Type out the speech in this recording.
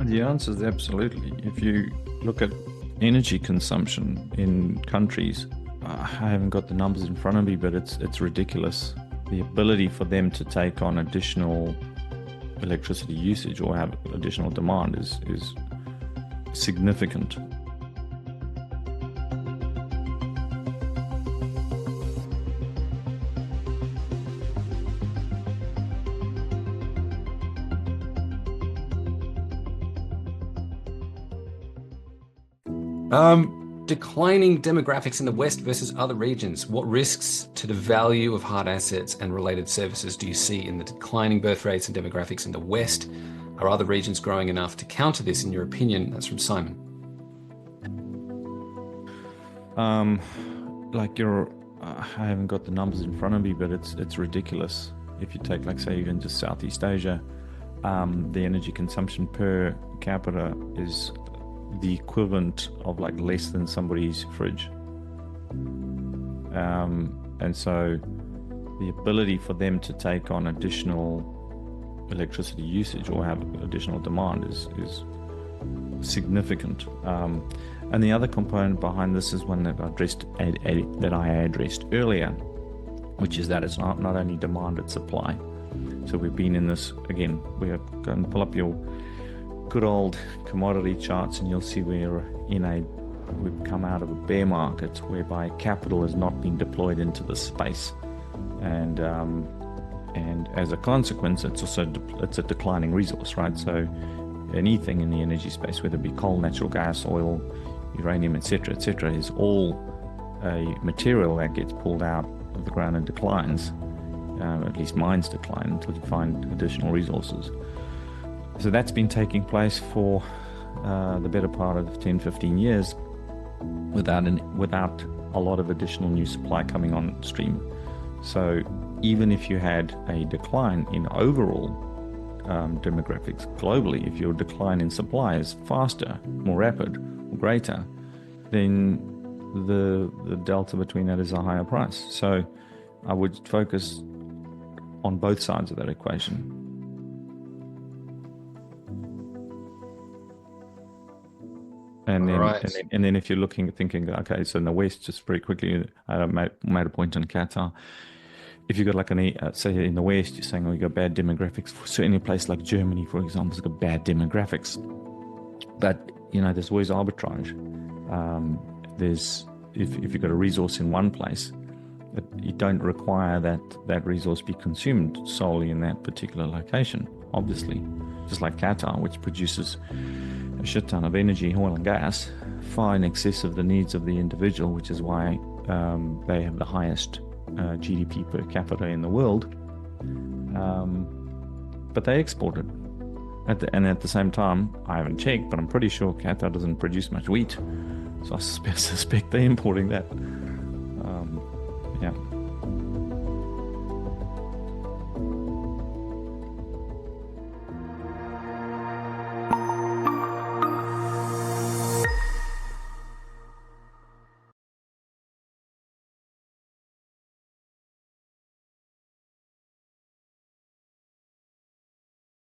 The answer is absolutely. If you look at energy consumption in countries, I haven't got the numbers in front of me, but it's ridiculous. The ability for them to take on additional electricity usage or have additional demand is significant. Declining demographics in the West versus other regions. What risks to the value of hard assets and related services do you see in the declining birth rates and demographics in the West? Are other regions growing enough to counter this, in your opinion? That's from Simon. I haven't got the numbers in front of me, but it's ridiculous. If you take, like, say, even just Southeast Asia, the energy consumption per capita is the equivalent of like less than somebody's fridge. And so the ability for them to take on additional electricity usage or have additional demand is significant. And the other component behind this is one that I addressed earlier, which is that it's not only demand, it's supply. So we've been in this, again, we're going to pull up your good old commodity charts and you'll see we've come out of a bear market whereby capital has not been deployed into the space, and as a consequence it's a declining resource, right? So anything in the energy space, whether it be coal, natural gas, oil, uranium, etc., is all a material that gets pulled out of the ground and declines. At least mines decline until you find additional resources. So that's been taking place for the better part of 10-15 years without a lot of additional new supply coming on stream. So even if you had a decline in overall demographics globally, if your decline in supply is faster, more rapid, or greater, then the delta between that is a higher price. So I would focus on both sides of that equation. And then if you're thinking, okay, so in the West, just very quickly, I made a point on Qatar. If you've got like say in the West, you're saying, oh, you got bad demographics. So in a place like Germany, for example, has got bad demographics. But, there's always arbitrage. If you've got a resource in one place, you don't require that resource be consumed solely in that particular location, obviously. Just like Qatar, which produces a shit ton of energy, oil and gas, far in excess of the needs of the individual, which is why they have the highest GDP per capita in the world. But they export it. And at the same time, I haven't checked, but I'm pretty sure Qatar doesn't produce much wheat. So I suspect they're importing that. Yeah.